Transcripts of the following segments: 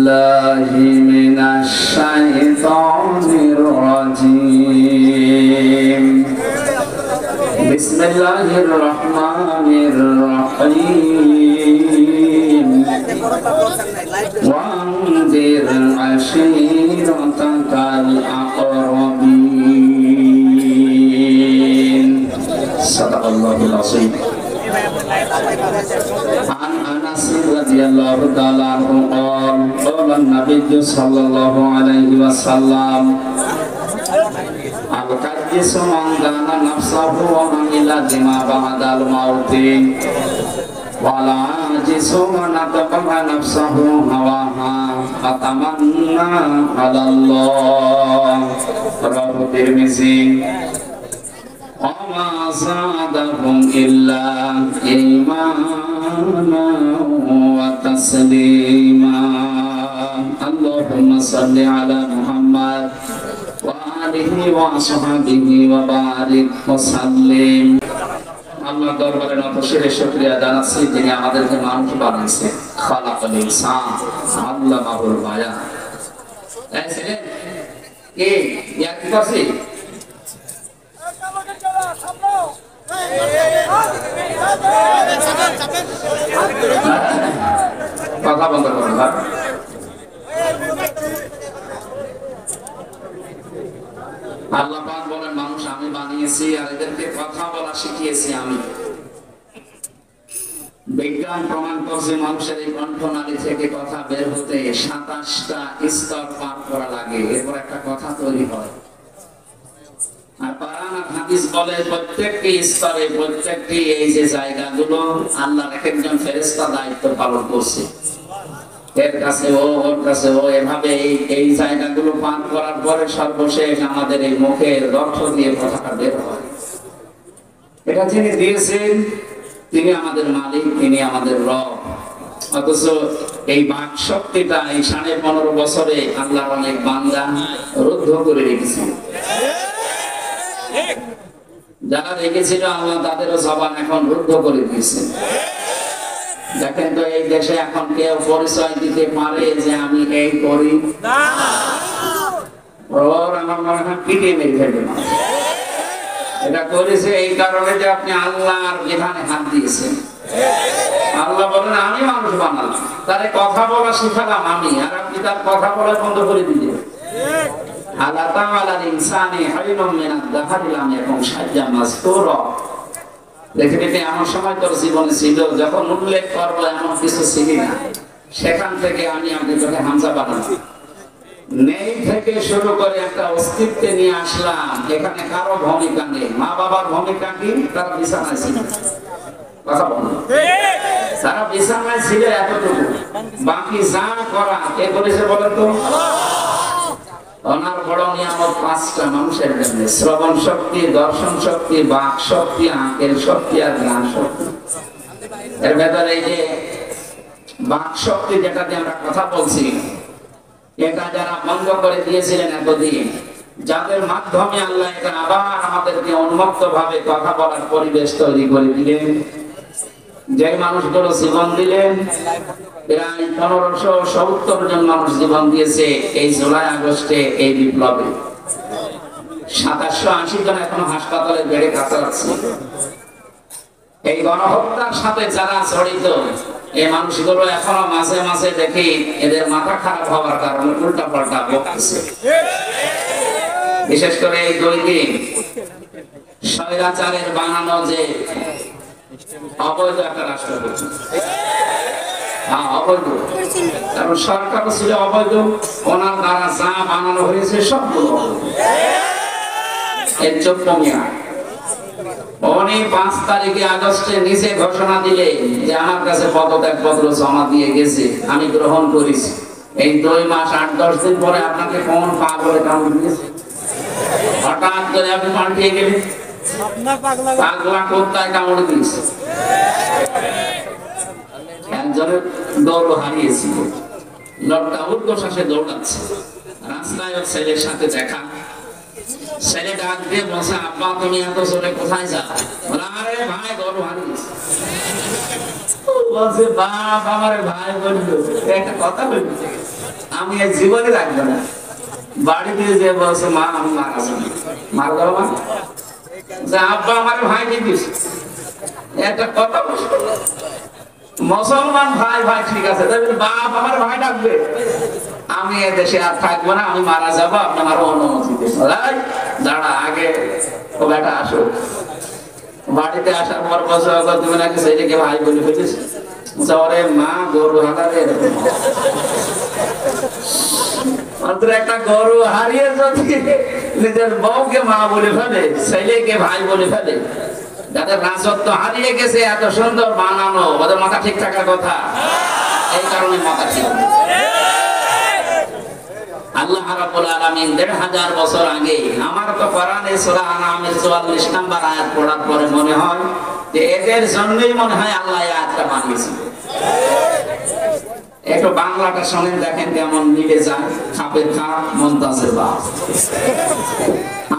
بالله من الشيطان الرجيم بسم الله الرحمن الرحيم وأنذر عشيرتك الأقربين صدق الله العظيم. عن أنس رضي الله تعالى عنه قال قال النبي صلى الله عليه وسلم القديس من دان نفسه وعمل لما بعد الموت والعاجز من أتبع نفسه هواها فتمنى على الله رواه الترمذي وما زادهم إلا إيمانا وتسليما اللهم صل على محمد وآله وصحبه وبارك وسلم. আল্লাহ দরবারে নতশিরে শুকরিয়া জানাচ্ছি যিনি আমাদেরকে মানুষ বানিয়েছেন। খালাকাল ইনসান আল্লামাহুল বায়ান। এই ছেলে কে ইয়ার কি করছে? কথা বন্ধ করুন। আল্লাহ পাক বলেন মানুষ আমি বানিয়েছি আর এদেরকে কথা বলা শিখিয়েছি আমি। বিজ্ঞান প্রমাণ করছে মানুষের এই কণ্ঠনালী থেকে কথা বের হতে 27টা স্তর পার করা লাগে, এরপর একটা কথা তৈরি হয়। আর কোরআন আর হাদিস বলে প্রত্যেকটি স্তরে প্রত্যেকটি এই যে জায়গাগুলো আল্লাহর একজন ফেরেশতা দায়িত্ব পালন করছে। এর কাছে ও ওর কাছে ও এভাবে এই জায়গাগুলো পান করার পরে সর্বশেষ আমাদের এই মুখের রক্ত দিয়ে কথাটা বের হয়। এটা যিনি দিয়েছেন তিনি আমাদের মালিক, তিনি আমাদের রব। অথচ এই বাক শক্তিটা এই 15.5 বছরে আল্লাহর অনেক বান্দা রুদ্ধ করে রেখেছেন। যারা রেখেছিল আল্লাহ তাদেরও জবান এখন রুদ্ধ করে দিয়েছেন। দেখেন তো এই দেশে এখন কেউ পরিচয় দিতে পারে যে আমি এই করি না? ওর আমার মনে হয় পিটিয়ে মেরে ফেলবে। এটা করেছে এই কারণে যে আপনি আল্লাহর বিধানে হাত দিয়েছেন। আল্লাহ বলেন আমি মানুষ বানালাম, তারে কথা বলা শিখালাম আমি, আর আপনি তার কথা বলা বন্ধ করে দিলেন। আল্লাহ তাআলার ইনসানে হাইনুম মিনাদ দাহরি লাম ইয়াকুন শাইআন মাযকুরা। দেখে দেখে এমন সময় তোর জীবনে ছিল যখন উল্লেখ করবো এমন কিছু ছিল না, সেখান থেকে আমি আমাদের তোকে হামজা বানালাম। নেই থেকে শুরু করে একটা অস্তিত্বে নিয়ে আসলাম, এখানে কারো ভূমিকা নেই। মা বাবার ভূমিকা কি? তারা বিছানায় ছিল, কথা বলো, তারা বিছানায় ছিল এতটুকু, বাকি যা করা কে করেছে বলেন তো? ওনার বড় নিয়ামত 5টা মানুষের জন্য: শ্রবণ শক্তি, দর্শন শক্তি, বাক শক্তি, আঁকের শক্তি আর জ্ঞান শক্তি। এর ভেতরে এই যে বাক শক্তি যেটা দিয়ে আমরা কথা বলছি, এটা যারা বন্ধ করে দিয়েছিলেন এতদিন, যাদের মাধ্যমে আল্লাহ এটা আবার আমাদেরকে উন্মুক্ত ভাবে কথা বলার পরিবেশ তৈরি করে দিলেন, যে মানুষগুলো জীবন দিলেন, প্রায় 1570 জন মানুষ জীবন দিয়েছে এই জুলাই আগস্টে এই বিপ্লবে। 2780 জন এখনো হাসপাতালে বেড়ে কাতরাচ্ছে। এই গণহত্যার সাথে যারা জড়িত এই মানুষগুলো এখনো মাঝে মাঝে দেখি এদের মাথা খারাপ হওয়ার কারণে উল্টা পাল্টা বকতেছে। বিশেষ করে এই 2 দিন স্বৈরাচারের বানানো যে অবৈধ একটা রাষ্ট্রপতি, অবৈধ, কারণ সরকার ছিল অবৈধ, ওনার দ্বারা যা বানানো হয়েছে সবগুলো এর যোগ্য মিয়া। উনি 5 তারিখে আগস্টে নিজে ঘোষণা দিলে যে আমার কাছে পদত্যাগ পত্র জমা দিয়ে গেছে, আমি গ্রহণ করেছি। এই 2 মাস 8-10 দিন পরে আপনাকে কোন পাগলে কামড় দিয়েছে? হঠাৎ করে আপনি পাল্টিয়ে গেলেন, পাগলা কোথায় কামড় দিয়েছে? একজনের দৌড় হারিয়েছিল, লোকটা উর্ধ্বশ্বাসে দৌড়াচ্ছে, রাস্তায় ওর ছেলের সাথে দেখা। ছেলে ডাক দিয়ে বসে, আব্বা তুমি এত জোরে কোথায় যাও? আরে ভাই দৌড় হারিয়েছে। বলছে বাপ আমার ভাই বললো একটা কথা বললো, আমি এই জীবনে রাখবো না। বাড়িতে যে বলছে মা আমি মারা যাবো, মার গেল মা যে আব্বা আমার ভাই দিস একটা কথা বলছে। মুসলমান ভাই ভাই ঠিক আছে, বাপ আমার ভাই ডাকবে, আমি এদেশে আর থাকবো না, আমি মারা যাবো, আপনি আমার অনুমতি দিন। দাঁড়া আগে ও বেটা আসো। বাড়িতে আসার পর বছর তুমি নাকি সেইটাকে ভাই বলে ফেলিস, ওরে মা গরু হারারে মাত্র একটা গরু হারিয়ে যদি নিজের বউকে মা বলে ফেলে, ছেলেকে ভাই বলে ফেলে, যাদের রাজত্ব হারিয়ে গেছে এত সুন্দর বানানো, ওদের মাথা ঠিক থাকার কথা, এই কারণে মাথা ঠিক। আল্লাহ রাব্বুল আলামিন ১৫০০ বছর আগে, আমার তো কোরআনে সূরা আনআমের ৪৪ নম্বর আয়াত পড়ার পরে মনে হয় যে এদের জন্যই মনে হয় আল্লাহ এই আয়াতটা বানিয়েছিল। একটু বাংলাটা শুনেন, দেখেন কেমন মিলে যায়, খাপের খাপ মুনতাজের বাপ।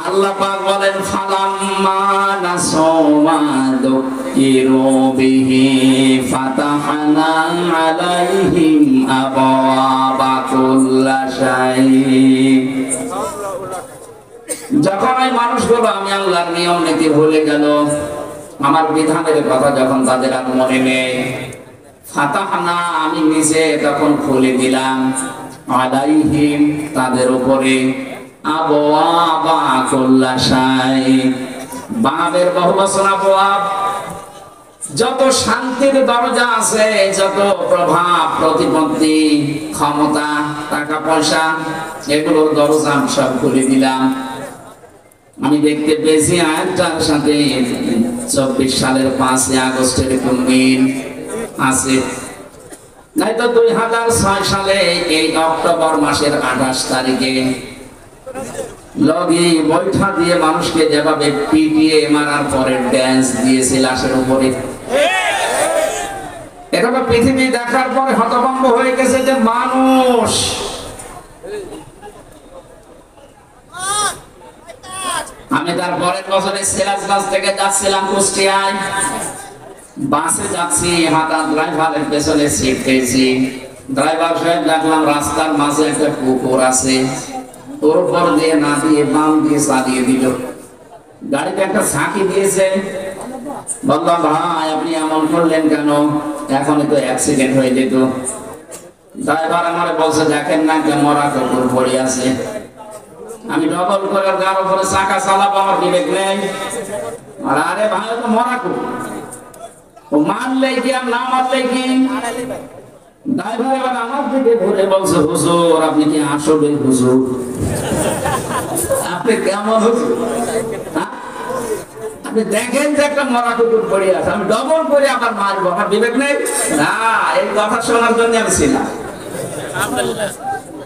আল্লাহ পাক বলেন ফালাম্মা নাসুমা যুকিরু বিহি ফাতাহনা আলাইহিম আবওয়াবা কুল্লা শাই। যখন এই মানুষগুলো আমি আল্লাহর নিয়ম নীতি ভুলে গেল, আমার বিধানের কথা যখন তাদের আর মনে নেই, ফাতাহনা আমি নিজে তখন খুলে দিলাম, আলাইহিম তাদের উপরে, আবওয়াবা কুল্লা শাই, বাবের বহুবচন আবওয়াব, যত শান্তির দরজা আছে, যত প্রভাব প্রতিপত্তি ক্ষমতা টাকা পয়সা এগুলোর দরজা আমি সব খুলে দিলাম। আমি দেখতে পেয়েছি আয়াতটার সাথে ২৪ সালের ৫ আগস্টের কোন মিল আছে, নয়তো ২০০৬ সালে এই অক্টোবর মাসের ২৮ তারিখে লগি বৈঠা দিয়ে মানুষকে যেভাবে পিটিয়ে মারার পরে ড্যান্স দিয়েছে লাশের উপরে, এটা পৃথিবী দেখার পরে হতভম্ব হয়ে গেছে যে মানুষ। আমি তার পরের বছরে সিরাজগঞ্জ থেকে যাচ্ছিলাম কুষ্টিয়ায়, বাসে যাচ্ছি, হাঁটা ড্রাইভারের পেছনে সিট পেয়েছি। ড্রাইভার সাহেব দেখলাম রাস্তার মাঝে একটা পুকুর আছে, ওর উপর দিয়ে না দিয়ে বাম দিয়ে চালিয়ে দিল, গাড়িতে একটা ঝাঁকি দিয়েছে। বললাম ভাই আপনি এমন করলেন কেন, এখনই তো অ্যাক্সিডেন্ট হয়ে যেত। ড্রাইভার আমার বলছে দেখেন না কেন মরা কুকুর পড়ে আছে। আমি ডবল করে গাড়ির উপরে চাকা চালাবো, আমার বিবেক নেই। আর আরে ভাই তো মরা কুকুর, ও মারলে কি আর না মারলে কি। ড্রাইভার এবার আমার দিকে ঘুরে বলছে হুজুর আপনি কি আসলে হুজুর, আপনি কেমন হুজুর, আপনি দেখেন যে একটা মরা কুকুর পড়ে আছে, আমি ডবল করে আবার মারবো, আমার বিবেক নেই। না, এই কথা শোনার জন্য আমি ছিলাম।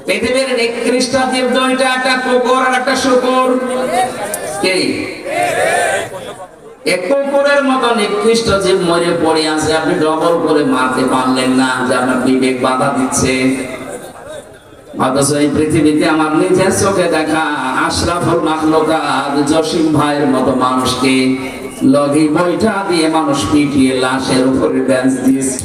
পৃথিবীর নিকৃষ্ট জীব দুইটা, একটা কুকুর আর একটা শুকুর। কি এক কুকুরের মতো নিকৃষ্ট জীব মরে পড়ে আছে, আপনি ডবল করে মারতে পারলেন না, যে আপনার বিবেক বাধা দিচ্ছে। অথচ এই পৃথিবীতে আমার নিজের চোখে দেখা আশরাফুল মাখলুকাত জসিম ভাইয়ের মতো মানুষকে লগি বৈঠা দিয়ে মানুষ পিটিয়ে লাশের উপরে ড্যান্স দিয়েছে।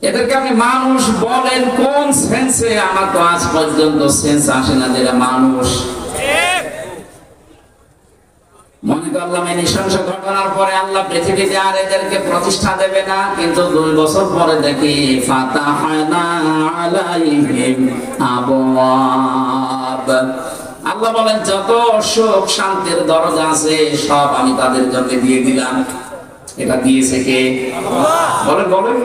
এদেরকে আপনি মানুষ বলেন কোন সেন্সে? আমার তো আজ পর্যন্ত সেন্স আসে না যেটা মানুষ। মনে করলাম এই নৃশংস ঘটনার পরে আল্লাহ পৃথিবীতে আর এদেরকে প্রতিষ্ঠা দেবে না, কিন্তু ২ বছর পরে দেখি ফাতাহনা আলাইহিম আবওয়াব। আল্লাহ বলেন যত সুখ শান্তির দরজা আছে সব আমি তাদের জন্য দিয়ে দিলাম। এটা দিয়েছে কে? বলেন বলেন।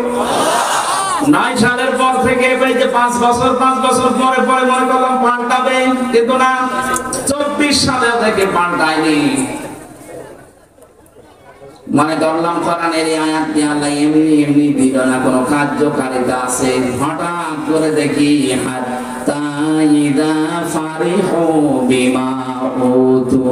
৯ সালের পর থেকে এই যে ৫ বছর পরে পরে মনে করলাম পাল্টাবে, কিন্তু না, ২৪ সালে থেকে পাল্টায়নি। মনে করলাম কোরআনের আয়াত দিয়ে আল্লাহ এমনি দিল না, কোনো কার্যকারিতা আছে। হঠাৎ করে দেখি হাত্তা ইযা ফারিহু বিমা উতু,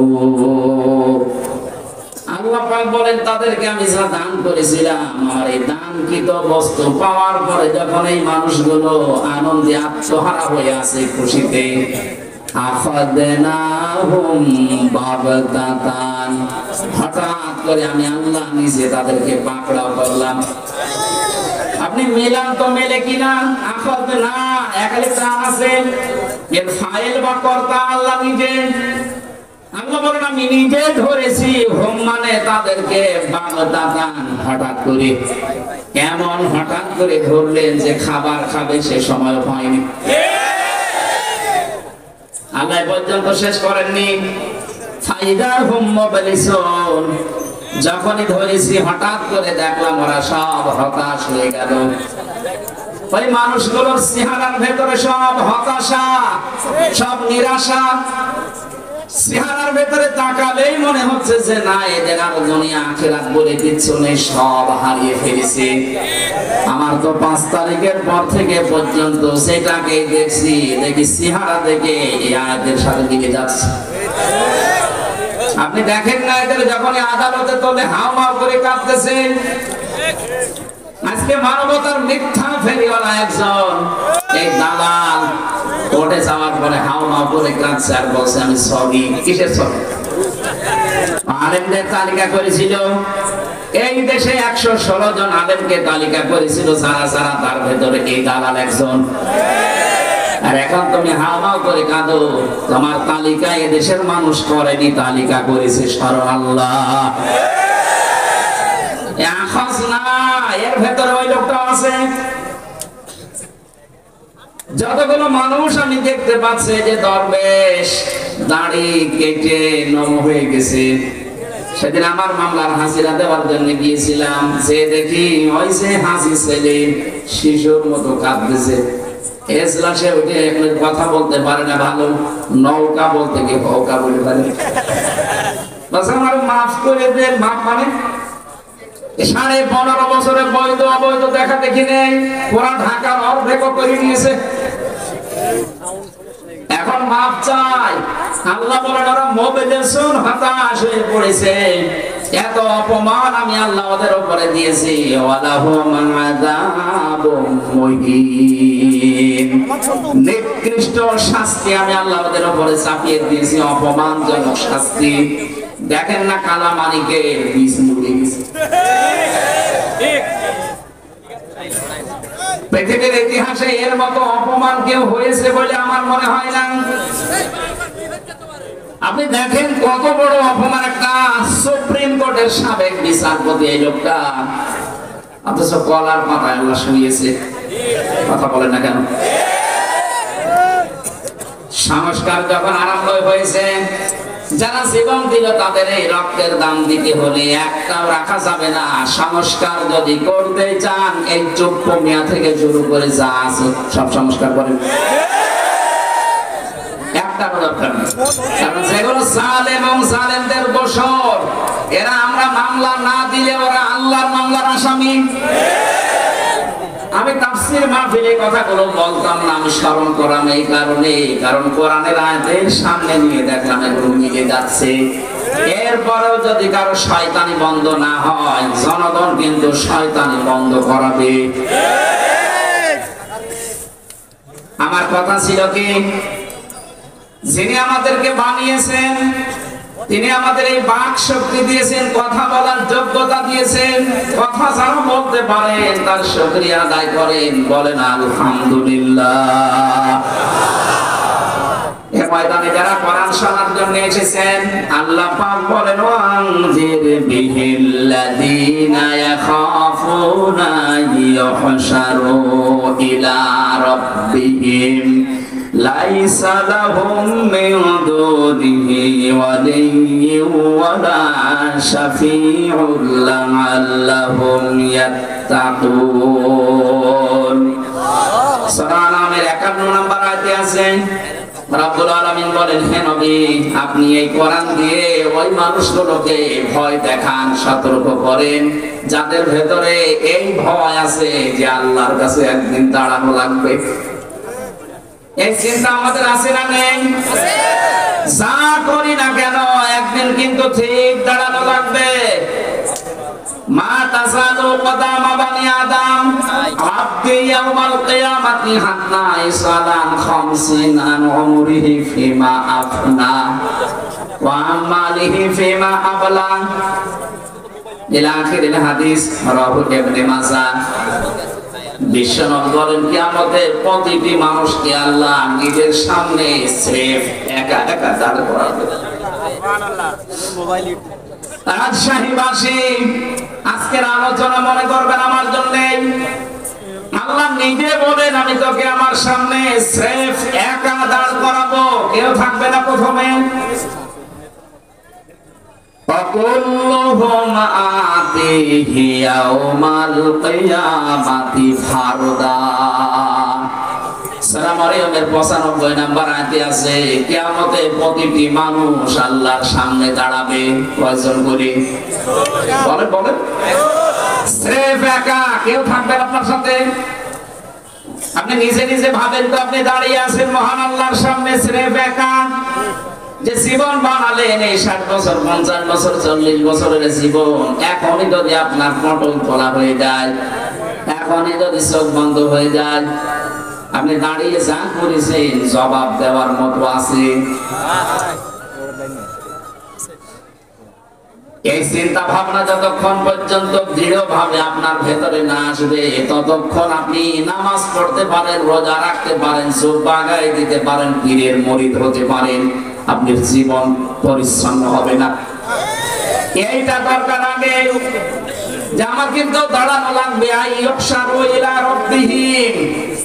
আল্লাহ পাক বলেন তাদেরকে আমি যা দান করেছিলাম, আমার এই দানকৃত বস্তু পাওয়ার পরে যখন এই মানুষগুলো আনন্দে আত্মহারা হয়ে আছে খুশিতে, আখাদনাহুম বাগতাতান, টান, হঠাৎ করে আমি আল্লাহ নিজে তাদেরকে পাকড়াও করলাম। আপনি মিলান তো মেলে কিনা? আখত না, একালে টান আছে, এর ফাইল বা কর্তা আল্লাহ নিজে। আল্লাহ বলেন আমি নিজে ধরেছি, হোম মানে তাদেরকে বাগদাতান, হঠাৎ করে। এমন হঠাৎ করে ধরলেন যে খাবার খাবে সে সময় হয়নি। আল্লাহ পর্যন্ত শেষ করেননি। ফাইদা হুম মুবলিসুন, যখনই ধরেছি হঠাৎ করে দেখলাম ওরা সব হতাশ হয়ে গেল। ওই মানুষগুলোর চেহারার ভেতরে সব হতাশা, সব নিরাশা। চেহারার ভেতরে তাকালেই মনে হচ্ছে যে না, এদের আর দুনিয়া আখিরাত বলে কিচ্ছু নেই, সব হারিয়ে ফেলেছে। আমার তো 5 তারিখের পর থেকে পর্যন্ত সেটাকে দেখছি, দেখি চেহারা দেখে এই আয়াতের সাথে দিকে যাচ্ছে। আপনি দেখেন না এদের যখন আদালতে তোলে হাওয়া করে কাঁদতেছে। আজকে মানবতার মিথ্যা ফেরিওয়ালা একজন এই দালাল কোর্টে যাওয়ার পরে হাওয়া করে কাঁদছে আর বলছে আমি সরি। কিসের সরি? আলেমদের তালিকা করেছিল এই দেশে 116 জন আলেমকে তালিকা করেছিল, যারা যারা তার ভেতরে এই দালাল একজন। আর এখন তুমি হাওয়া করে কাঁদো, তোমার তালিকা এদেশের মানুষ করেনি, তালিকা করেছে স্বয়ং আল্লাহ। এর ভেতরে ওই লোকটা আছে। যতগুলো মানুষ আমি দেখতে পাচ্ছি যে দরবেশ দাড়ি কেটে নম হয়ে গেছে, সেদিন আমার মামলার হাজিরা দেওয়ার জন্য গিয়েছিলাম, যে দেখি ওই যে হাসি ছেলে শিশুর মতো কাঁদতেছে। এজলাসে উঠে কথা বলতে পারে না, ভালো নৌকা বলতে গিয়ে ভৌকা বলে পারে। আমার মাফ করে দেন। মাফ মানে 15.5 বছরে বৈধ অবৈধ দেখা দেখি নেই, ওরা ঢাকার অর্ধেক করে নিয়েছে। এখন মাপ চাই। আল্লাহ বলেন ওরা মুবলিসুন, হতাশ হয়ে পড়েছে। এত অপমান আমি আল্লাহ ওদের উপরে দিয়েছি। ওয়ালাহুম আযাবুম মুহিন, নিকৃষ্ট শাস্তি আমি আল্লাহ ওদের উপরে চাপিয়ে দিয়েছি, অপমানজনক শাস্তি। দেখেন না কালামানিকে বিষ মুড়ে গেছে। পৃথিবীর ইতিহাসে এর মতো অপমান কেউ হয়েছে বলে আমার মনে হয় না। আপনি দেখেন কত বড় অপমান, একটা সুপ্রিম কোর্টের সাবেক বিচারপতি এই লোকটা, অথচ কলার মাথায় আল্লাহ শুয়েছে। কথা বলেন না কেন? সংস্কার যখন আরম্ভ হয়েছে, যারা জীবন দিল তাদের এই রক্তের দাম দিতে হলে একটাও রাখা যাবে না। সংস্কার যদি করতে চান, এই চুপ্প মিয়া থেকে শুরু করে যা আছে সব সংস্কার করেন। একটাও দরকার নেই, কারণ যেগুলো জালেম এবং জালেমদের বশর, এরা আমরা মামলা না দিলে ওরা আল্লাহর মামলার আসামি। আমি তাফসীর মাহফিলে কথাগুলো বলতাম না, আমি স্মরণ করাম এই কারণে, কারণ কোরআনের আয়াতের সামনে নিয়ে দেখলাম এগুলো মিলে যাচ্ছে। এরপরেও যদি কারো শয়তানি বন্ধ না হয়, জনগণ কিন্তু শয়তানি বন্ধ করাবে। আমার কথা ছিল কি, যিনি আমাদেরকে বানিয়েছেন, তিনি আমাদের এই বাক শক্তি দিয়েছেন, কথা বলার যোগ্যতা দিয়েছেন। কথা যারা বলতে পারেন তার শুকরিয়া আদায় করেন, বলেন আলহামদুলিল্লাহ। এই ময়দানে যারা কোরআন শোনার জন্য এসেছেন, আল্লাহ পাক বলেন ওয়ানজির বিহিল্লাযীনা ইয়াখাফুনা ইউহশারু ইলা রাব্বিহিম লাইসা লাহুম মিন দুনিহি ওয়ালিয়্যুন ওয়ালা শাফীউন লাআল্লাহুম ইয়াত্তাকুন। সূরা আনামের 51 নম্বর আয়াতে আছে, রব্বুল আলামিন বলেন, হে নবী, আপনি এই কোরআন দিয়ে ওই মানুষগুলোকে ভয় দেখান, সতর্ক করেন যাদের ভেতরে এই ভয় আছে যে আল্লাহর কাছে একদিন দাঁড়ানো লাগবে। এই চিন্তা আমাদের আছে না নেই? যা করি না কেন একদিন কিন্তু ঠিক দাঁড়ানো লাগবে। মা তাসালু কদামা বানি আদম আবদি ইয়াউমাল কিয়ামাতি হাত্তা ইসালান খামসিন আন উমরিহি ফিমা আফনা। ওয়া আমালিহি ফিমা আবলা ইলা আখিরিল হাদিস রাহু ইবনে মাজাহ। বিশ্বনবী বলেন কিয়ামতের প্রতিটি মানুষকে আল্লাহ নিজের সামনে স্রেফ একা একা দাঁড় করাবে। সুবহানাল্লাহ। রাজশাহীবাসী আজকের আলোচনা মনে করবেন আমার জন্য। আল্লাহ নিজে বলেন আমি তোকে আমার সামনে স্রেফ একা দাঁড় করাবো, কেউ থাকবে না প্রথমে। وَكُلُّهُمْ آتِيهِ يَوْمَ الْقِيَامَةِ فَرْدًا। সূরা মারইয়ামের 95 নম্বর আয়াতে আছে কিয়ামতে প্রতিটি মানুষ আল্লাহর সামনে দাঁড়াবে। কয়জন করে বলেন বলেন? স্রেফ একা, কেউ থাকবে আপনার সাথে। আপনি নিজে নিজে ভাবেন তো আপনি দাঁড়িয়ে আছেন মহান আল্লাহর সামনে স্রেফ একা। যে জীবন বানালেন এই 60 বছর 50 বছর 40 বছরের জীবন, এখনই যদি আপনার পটল তোলা হয়ে যায়, এখনই যদি চোখ বন্ধ হয়ে যায়, আপনি দাঁড়িয়ে যা করেছেন জবাব দেওয়ার মতো আছে? এই চিন্তা ভাবনা যতক্ষণ পর্যন্ত দৃঢ়ভাবে আপনার ভেতরে না আসবে ততক্ষণ আপনি নামাজ পড়তে পারেন, রোজা রাখতে পারেন, চোখ বাগায় দিতে পারেন, পীরের মুরিদ হতে পারেন, আপনার জীবন পরিচ্ছন্ন হবে না। এইটা দরকার আগে যে আমার কিন্তু দাঁড়ানো লাগবে। আইয়ুহশারু ইলা রাব্বিহিম,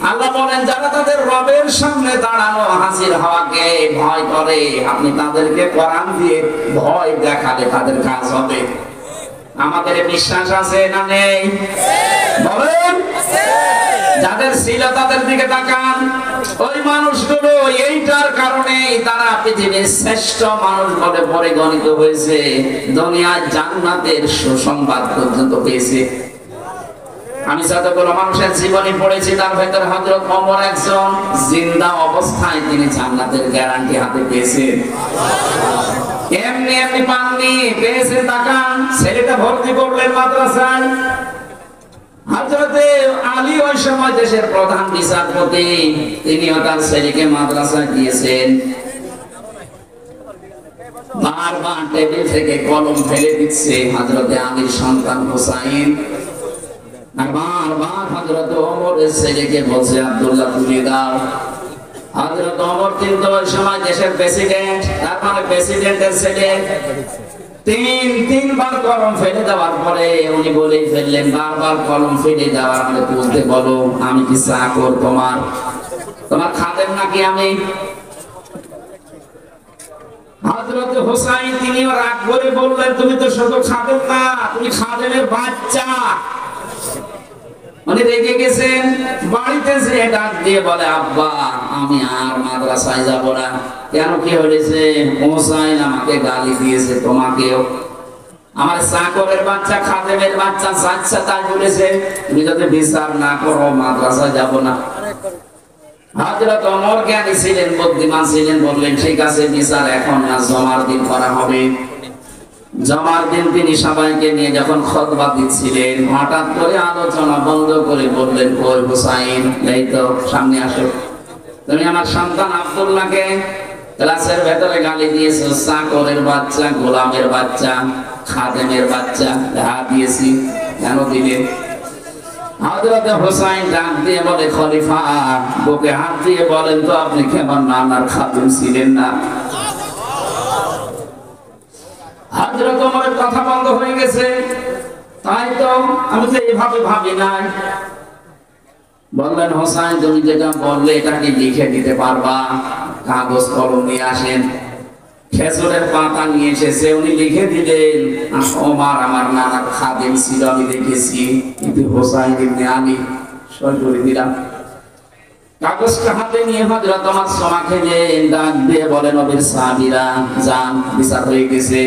আল্লাহ বলেন যারা তাদের রবের সামনে দাঁড়ানো হাজির হওয়াকে ভয় করে, আপনি তাদেরকে কোরআন দিয়ে ভয় দেখালে তাদের কাজ হবে। আমাদের বিশ্বাস আছে না নেই? বলেন। যাদের ছিল তাদের দিকে তাকান। ওই মানুষগুলো এইটার কারণে তারা পৃথিবীর শ্রেষ্ঠ মানুষ বলে পরিগণিত হয়েছে, দুনিয়ার জান্নাতের সুসংবাদ পর্যন্ত পেয়েছে। আমি যতগুলো মানুষের জীবনী পড়েছি তার ভেতরে হযরত ওমর একজন, জিন্দা অবস্থায় তিনি জান্নাতের গ্যারান্টি হাতে পেয়েছেন। এমনি এমনি পাননি, পেয়েছে। তাকান, ছেলেটা ভর্তি করলেন মাদ্রাসায়। হযরতে আলী ওই সময় দেশের প্রধান বিচারপতি, তিনিও তার ছেলেকে মাদ্রাসায় দিয়েছেন। বারবার টেবিল থেকে কলম ফেলে দিচ্ছে হযরতে আলীর সন্তান হুসাইন, আর বারবার হযরত ওমরের ছেলেকে বলছে আব্দুল্লাহ তুলে দাও। হযরত ওমর কিন্তু ওই সময় দেশের প্রেসিডেন্ট, তার মানে প্রেসিডেন্টের ছেলে। তিনবার কলম ফেলে দেওয়ার পরে উনি বলেই ফেললেন, বারবার কলম ফেলে দেওয়ার পরে বলতে বলো আমি কি চাকর তোমার? তোমার খাদেম নাকি আমি? হযরত হুসাইন তিনিও রাগ করে বললেন, তুমি তো শুধু খাদেম না, তুমি খাদেমের বাচ্চা। উনি রেগে গেছেন। বাড়িতে যে ডাক দিয়ে বলে, আব্বা আমি আর মাদ্রাসায় যাব না। কেন, কি হয়েছে? হুসাইন আমাকে গালি দিয়েছে, তোমাকেও। আমার চাকরের বাচ্চা, খাদেমের বাচ্চা যাচ্ছে তাই বলেছে, তুমি যদি বিচার না করো মাদ্রাসায় যাব না। হযরত ওমর জ্ঞানী ছিলেন, বুদ্ধিমান ছিলেন, বললেন ঠিক আছে বিচার এখন না, জমার দিন করা হবে। জমার দিন তিনি সবাইকে নিয়ে যখন খুতবা দিচ্ছিলেন, হঠাৎ করে আলোচনা বন্ধ করে বললেন, কই হুসাইন, এই তো সামনে আসো। তুমি আমার সন্তান আব্দুল্লাহকে ক্লাসের ভেতরে গালি দিয়েছো, চাকরের বাচ্চা, গোলামের বাচ্চা, খাদেমের বাচ্চা। হ্যাঁ দিয়েছি। কেন দিলে? হযরতে হুসাইন ডাক দিয়ে বলে, খলিফা বুকে হাত দিয়ে বলেন তো আপনি কি আমার নানার খাদেম ছিলেন না? হযরত ওমরের কথা বন্ধ হয়ে গেছে। তাই তো, আমি তো এইভাবে ভাবি নাই। বললেন, হোসাইন তুমি যেটা বললে এটা কি লিখে দিতে পারবা? কাগজ কলম নিয়ে আসেন। খেজুরের পাতা নিয়ে এসেছে, উনি লিখে দিলেন, ওমর আমার নানা খাদেম ছিল, আমি দেখেছি, কিন্তু হোসাইন ইবনে আলী। সই করে দিলাম। কাগজটা হাতে নিয়ে হযরত ওমর সমা খেয়ে ডাক দিয়ে বলেন, নবীর সাহাবীরা যান, বিচার হয়ে গেছে।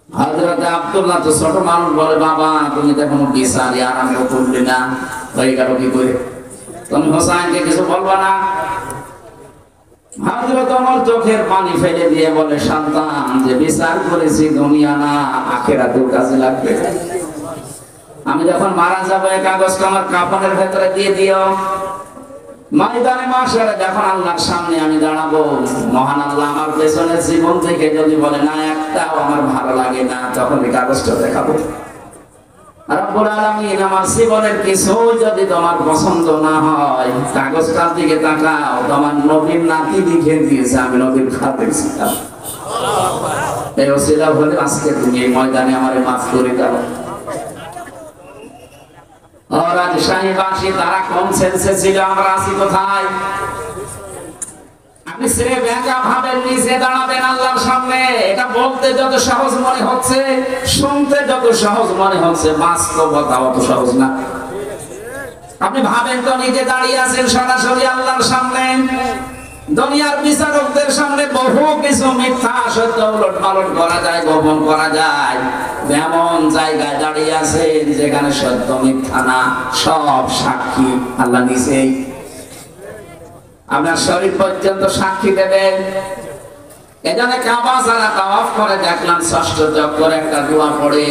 হযরত আব্দুল্লাহ তো ছোট মানুষ, বলে বাবা তুমি তো এখনো বিচারই আরম্ভ করলে না, হয়ে গেল কি করে? তুমি হোসাইনকে কিছু বলবা না? হযরত ওমর চোখের পানি ফেলে দিয়ে বলে, সন্তান যে বিচার করেছি দুনিয়া না আখিরাতেও কাজে লাগবে। আমি যখন মারা যাবো এই কাগজটা আমার কাফনের ভেতরে দিয়ে দিও। ময়দানে মাশারে যখন আল্লাহর সামনে আমি দাঁড়াবো, মহান আল্লাহ আমার পেছনের জীবন থেকে যদি বলে না একটাও আমার ভালো লাগে না, তখন এই কাগজটা দেখাবো। রব্বুল আলামিন আমার জীবনের কিছু যদি তোমার পছন্দ না হয়, কাগজটার দিকে তাকাও, তোমার নবীর নাতি লিখে দিয়েছে, আমি নবীর খাতে ছিলাম। এই ওসিলা বলে আজকে তুমি এই ময়দানে আমারে মাফ করে দাও। রাজশাহীবাসী তারা কোন সেন্সে ছিল, আমরা আছি কোথায়? আপনি সে ব্যাংকা ভাবেন নিচে দাঁড়াবেন আল্লাহর সামনে, এটা বলতে যত সহজ মনে হচ্ছে, শুনতে যত সহজ মনে হচ্ছে, বাস্তবতা অত সহজ না। আপনি ভাবেন তো নিজে দাঁড়িয়ে আছেন সরাসরি আল্লাহর সামনে। দুনিয়ার বিচারকদের সামনে বহু কিছু মিথ্যা সত্য উলট পালট করা যায়, গোপন করা যায়। এমন জায়গায় দাঁড়িয়ে আছেন যেখানে সত্য মিথ্যা না সব সাক্ষী আল্লাহ নিজেই। আপনার শরীর পর্যন্ত সাক্ষী দেবেন। এখানে কাবা যারা তাওয়াফ করে দেখলাম, ষষ্ঠ চক্করে একটা দোয়া পড়ে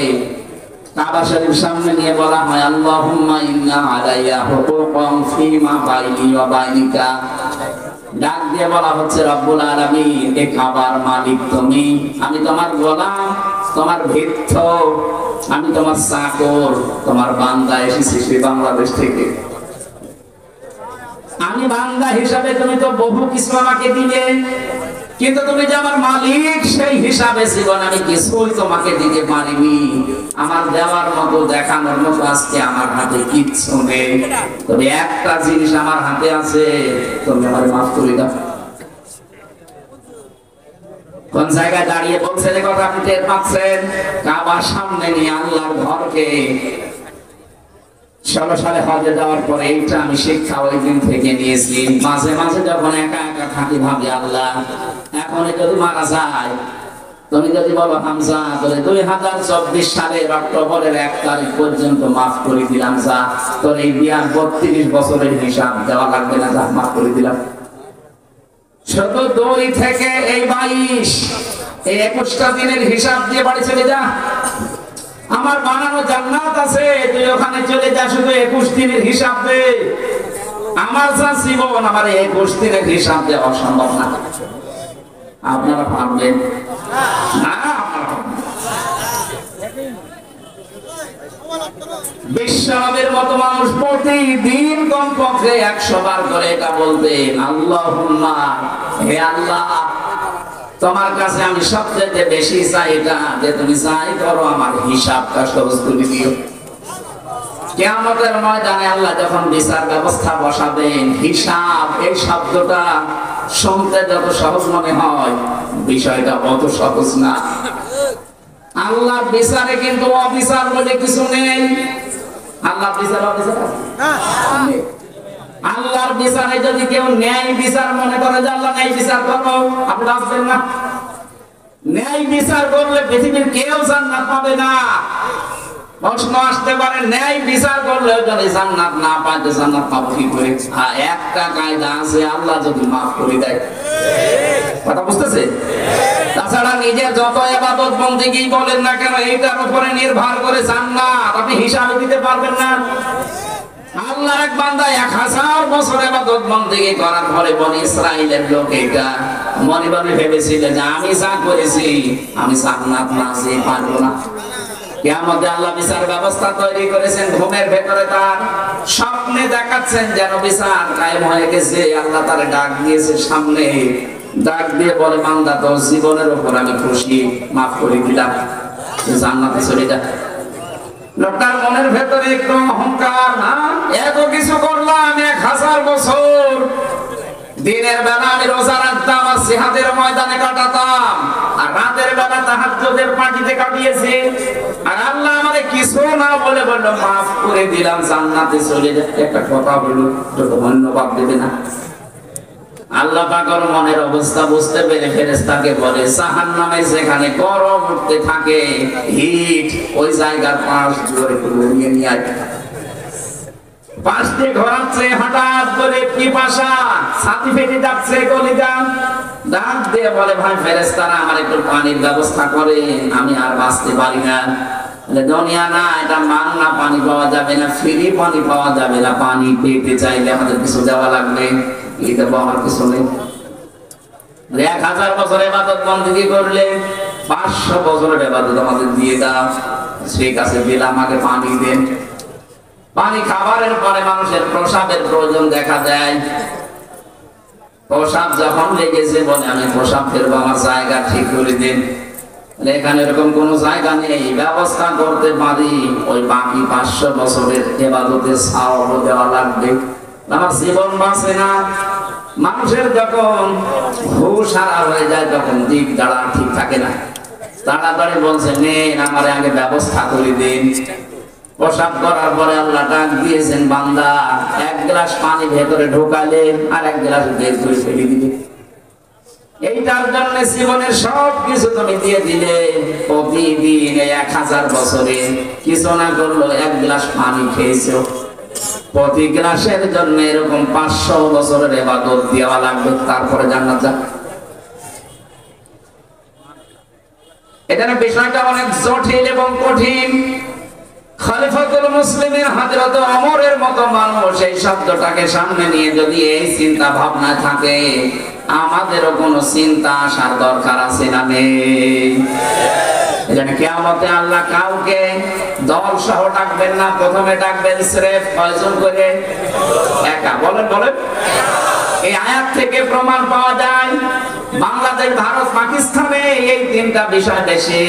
কাবা শরীফ সামনে নিয়ে বলা হয়, আল্লাহুম্মা ইন্না আলাইয়া হুকুকান ফীমা বাইনি ওয়া বাইনিকা। ডাক দিয়ে বলা হচ্ছে, রব্বুল আলামিন, এই কাবার মালিক তুমি, আমি তোমার গোলাম, তোমার ভৃত্য, আমি তোমার চাকর, তোমার বান্দা, এসেছি সেই বাংলাদেশ থেকে। আমি বান্দা হিসাবে তুমি তো বহু কিছু আমাকে দিলে, কিন্তু তুমি যে আমার মালিক সেই হিসাবে জীবন আমি কিছুই তোমাকে দিতে পারিনি। আমার দেওয়ার মতো দেখানোর মতো আজকে আমার হাতে কিচ্ছু নেই, তবে একটা জিনিস আমার হাতে আছে, তুমি আমার মাফ করে দাও। কোন জায়গায় দাঁড়িয়ে বলছে যে কথা আপনি টের পাচ্ছেন? কাবার সামনে নিয়ে আল্লাহর ঘরকে। 16 সালে হজে যাওয়ার পরে এইটা আমি শিক্ষা ওই দিন থেকে নিয়েছি। মাঝে মাঝে যখন একা একা থাকি ভাবি, আল্লাহ এখন যদি মারা যায়, তুমি যদি বলো হামজা তোরে 2024 সালের অক্টোবরের 1 তারিখ পর্যন্ত মাফ করে দিলাম, যা তোর এই বিয়ার 32 বছরের হিসাব দেওয়া লাগবে না, যা মাফ করে দিলাম। শুধু 2 থেকে এই 22 এই 21টা দিনের হিসাব দিয়ে বাড়ি চলে যা। আমার বানানো জান্নাত আছে, তুই ওখানে চলে যা, শুধু 21 দিনের হিসাব দে। আমার যা জীবন, আমার 21 দিনের হিসাব দেওয়া অসম্ভব না। আপনারা পারবেন না? বিশ্বনবীর মতো মানুষ প্রতিদিন কমপক্ষে 100 বার করে এটা বলতেন, আল্লাহুম্মা, হে আল্লাহ, তোমার কাছে আমি সবচেয়ে বেশি চাই এটা যে তুমি চাই করো আমার হিসাবটা সহজ করে দিও। কিয়ামতের ময়দানে আল্লাহ যখন বিচার ব্যবস্থা বসাবেন, হিসাব এই শব্দটা শুনতে যত সহজ মনে হয়, বিষয়টা অত সহজ না। আল্লাহর বিচারে কিন্তু অবিচার বলে কিছু নেই। আল্লাহর বিচার অবিচার আছে? আল্লাহর বিচারে যদি কেউ ন্যায় বিচার মনে করে যে আল্লাহ ন্যায় বিচার করো, আপনি আসবেন না। ন্যায় বিচার করলে পৃথিবীর কেউ জান্নাত পাবে না। প্রশ্ন আসতে পারে, ন্যায় বিচার করলে যদি জান্নাত না পায়, জান্নাত পাবো কি করে? একটা কায়দা আছে, আল্লাহ যদি মাফ করে দেয়। কথা বুঝতেছে? তাছাড়া নিজের যত ইবাদত বন্দেগী বলেন না কেন, এইটার উপরে নির্ভর করে জান্নাত আপনি হিসাবে দিতে পারবেন না। আল্লাহর এক বান্দা 1000 বছর ইবাদত বন্দেগী করার পরে বনি ইসরাইলের লোক এটা মনে মনে ভেবেছিল যে আমি যা করেছি আমি জান্নাত না যেতে পারবো না। কিয়ামতে আল্লাহ বিচার ব্যবস্থা তৈরি করেছেন, ঘুমের ভেতরে তার স্বপ্নে দেখাচ্ছেন যেন বিচার কায়েম হয়ে গেছে। আল্লাহ তারে ডাক দিয়েছে সামনে, ডাক দিয়ে বলে, বান্দা তোর জীবনের উপর আমি খুশি, মাফ করে দিলাম, জান্নাতে চলে যা। লোকটার মনের ভেতরে একটু অহংকার, না এত কিছু করলাম 1000 বছর, দিনের বেলা আমি রোজা রাখতাম আর জিহাদের ময়দানে কাটাতাম, আর রাতের বেলা তাহাজ্জুদের পার্টিতে কাটিয়েছি, আর আল্লাহ আমারে কিছু না বলে বলল মাফ করে দিলাম, জান্নাতে চলে যা। একটা কথা বলল, যত ধন্যবাদ দেবে না। আল্লাহ পাকের মনের অবস্থা বুঝতে পেরে ফেরেশতাকে বলে, জাহান্নামে যেখানে গরম উঠতে থাকে, হিট, ওই জায়গার পাশ ধরে ঘুরিয়ে নিয়ে আয়। পাশ দিয়ে ঘোরাচ্ছে, হঠাৎ করে পিপাসা, ছাতি ফেটে যাচ্ছে, কলিজা। ডাক দিয়ে বলে, ভাই ফেরেশতারা আমার একটু পানির ব্যবস্থা করেন, আমি আর বাঁচতে পারি না। দুনিয়া না, এটা মাংনা পানি পাওয়া যাবে না, ফ্রি পানি পাওয়া যাবে না। পানি পেতে চাইলে আমাদের কিছু দেওয়া লাগবে, এটা আমার কিছু নেই। 1000 বছর ইবাদত বন্দেগী করলে 500 বছরের ইবাদত আমাদের দিয়ে দাও। সেই কাছে দিলাম, আমাকে পানি দেন। পানি খাবারের পরে মানুষের প্রসাবের প্রয়োজন দেখা যায়। প্রসাব যখন লেগেছে বলে আমি প্রসাব ফেরবো, আমার জায়গা ঠিক করে দেন। এখানে এরকম কোন জায়গা নেই, ব্যবস্থা করতে পারি। ওই বাকি 500 বছরের ইবাদতের সওয়াব দেওয়া লাগবে, আমার জীবন বাঁচে না। মানুষের যখন হুঁশ হারা হয়ে যায়, তখন দিক দাঁড়া ঠিক থাকে না। তাড়াতাড়ি বলছে নেন, আমার আগে ব্যবস্থা করে দিন। প্রসাব করার পরে আল্লাহ ডাক দিয়েছেন, বান্দা 1 গ্লাস পানি ভেতরে ঢোকালেন আর 1 গ্লাস বের করে ফেলে দিলে। এইটার জন্য জীবনের সব কিছু তুমি দিয়ে দিলে। প্রতিদিন 1000 বছরে কিছু না করলো 1 গ্লাস পানি খেয়েছো। প্রতি গ্লাসের জন্য এরকম 500 বছরের ইবাদত দেওয়া লাগবে, তারপরে জান্নাত যাবে। এখানে বিষয়টা অনেক জটিল এবং কঠিন। খলিফাতুল মুসলিমিন হযরত ওমরের মতো মানুষ এই শব্দটাকে সামনে নিয়ে যদি এই চিন্তা ভাবনা থাকে, আমাদেরও কোনো চিন্তা আসার দরকার আছে না নেই? এজন্য কিয়ামতে আল্লাহ কাউকে দল সহ ডাকবেন না, প্রথমে ডাকবেন স্রেফ কয়জন করে? একা। বলেন বলেন। এই আয়াত থেকে প্রমাণ পাওয়া যায় বাংলাদেশ, ভারত, পাকিস্তানে এই 3টা বিষয় বেশি।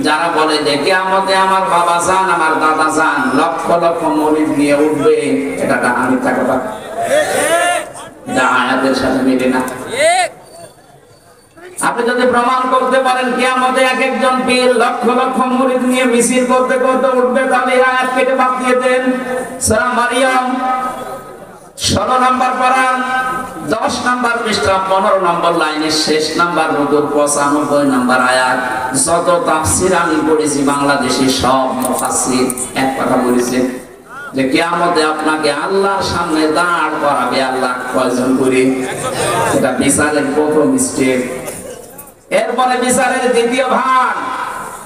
যারা বলে যে কিয়ামতে আমার বাবা জান, আমার দাদা জান লক্ষ লক্ষ মরিদ নিয়ে উঠবে, এটা মিথ্যা কথা, যা আয়াতের সাথে মিলে না। আপনি যদি প্রমাণ করতে পারেন কিয়ামতে এক একজন পীর লক্ষ লক্ষ মুরিদ নিয়ে মিছিল করতে করতে উঠবে, তাহলে আয়াত কেটে বাদ দিয়ে দেন। সূরা মারিয়াম 16 নম্বর পারা 10 নম্বর পৃষ্ঠা 15 নম্বর লাইনের শেষ নাম্বার রুকুর 95 নম্বর আয়াত। যত তাফসীর আমি পড়েছি বাংলাদেশে, সব মুফাসসির এক কথা বলেছে যে কিয়ামতে আপনাকে আল্লাহর সামনে দাঁড় করাবে আল্লাহ কয়জন করে। এটা বিচারের প্রথম স্টেপ। এরপরে বিচারের দ্বিতীয় ভাগ।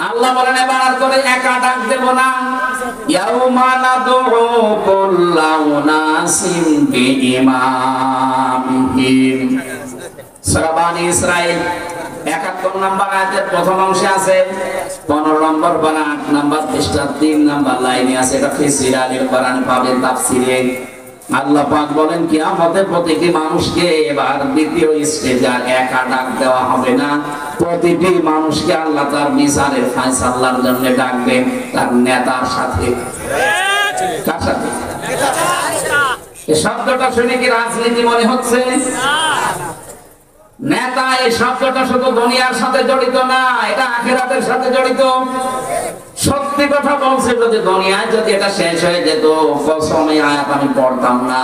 আল্লাহ বলেন এবার আর করে একা ডাক দেব না। ইয়াউমা নাদউ কুল্লা উনাসিন বিইমামিহিম। সূরা বানী ইসরাঈল 71 নম্বর আয়াতের প্রথম অংশে আছে, 15 নম্বর পারা 8 নম্বর পৃষ্ঠা 3 নম্বর লাইনে আছে। এটা তাফসীর আল কোরআন পাবেন তাফসীরে। আল্লাহ পাক বলেন কিয়ামতে প্রতিটি মানুষকে এবার দ্বিতীয় স্টেজে একা ডাক দেওয়া হবে না। প্রতিটি মানুষকে আল্লাহ তার বিচারের ফয়সালার জন্য ডাকবেন তার নেতার সাথে। কার সাথে? এই শব্দটা শুনে কি রাজনীতি মনে হচ্ছে? নেতা এই শব্দটা শুধু দুনিয়ার সাথে জড়িত না, এটা আখিরাতের সাথে জড়িত। সত্যি কথা বলছে, যদি দুনিয়ায় যদি এটা শেষ হয়ে যেত, কসমে আয়াত আমি পড়তাম না।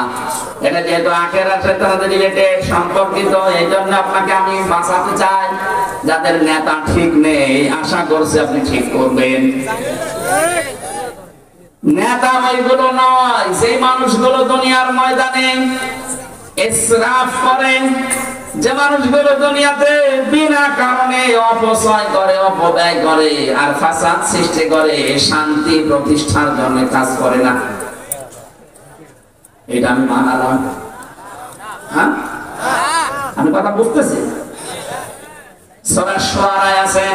এটা যেহেতু আখিরাতের সাথে রিলেটেড, সম্পর্কিত, এই জন্য আপনাকে আমি বাঁচাতে চাই। যাদের নেতা ঠিক নেই, আশা করছি আপনি ঠিক করবেন। নেতা ওইগুলো নয়, সেই মানুষগুলো দুনিয়ার ময়দানে ইসরাফ করে, যে মানুষগুলো দুনিয়াতে বিনা কারণে অপচয় করে, অপব্যয় করে আর ফাসাদ সৃষ্টি করে, শান্তি প্রতিষ্ঠার জন্য কাজ করে না। এটা আমি মানালাম। হ্যাঁ, আমি কথা বুঝতেছি। সূরা শুআরায় আছে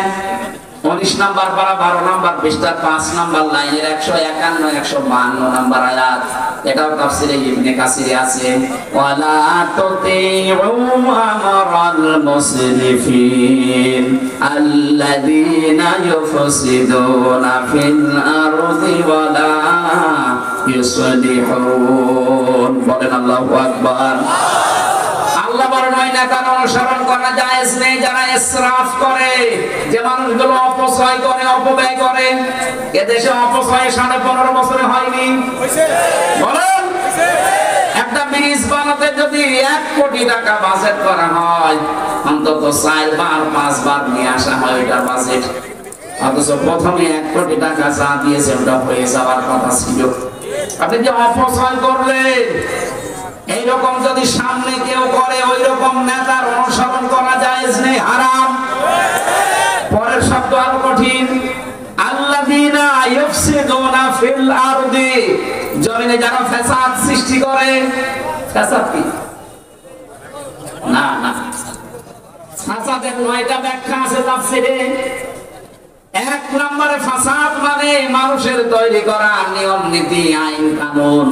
19 নম্বর পারা 12 নম্বর পৃষ্ঠা 5 নম্বর লাইনের 151 152 নম্বর আয়াত। এটাও তাফসীরে ইবনে কাসিরে আছে। ওয়ালা তুতিউ আমরাল মুসরিফিন আল্লাযীনা ইউফসিদুনা ফিল আরদি ওয়ালা ইউসলিহুন। বলেন আল্লাহু আকবার। আল্লাহ বলেন ওই নেতার অনুসরণ করা জায়েজ নেই যারা ইসরাফ করে, যে মানুষগুলো অপচয় করে, অপব্যয় করে। এদেশে অপচয় 15.5 বছরে হয়নি, বলেন। একটা ব্রিজ বানাতে যদি 1 কোটি টাকা বাজেট করা হয়, অন্তত 4 বার 5 বার নিয়ে আসা হয় ওইটার বাজেট। অথচ প্রথমে 1 কোটি টাকা যা দিয়েছে ওটা হয়ে যাওয়ার কথা ছিল। আপনি যে অপচয় করলেন, এইরকম যদি সামনে কেউ করে, ওই রকম নেতার অনুসরণ করা জায়েজ নেই, হারাম। পরের শব্দ আরো কঠিন। আল্লাযীনা ইউফসিদুনা ফিল আরদি, জমিনে যারা ফাসাদ সৃষ্টি করে। ফাসাদ কি? না না, ফাসাদের 9টা ব্যাখ্যা আছে তাফসীরে। 1 নম্বরে ফাসাদ মানে মানুষের তৈরি করা নিয়ম নীতি আইন কানুন,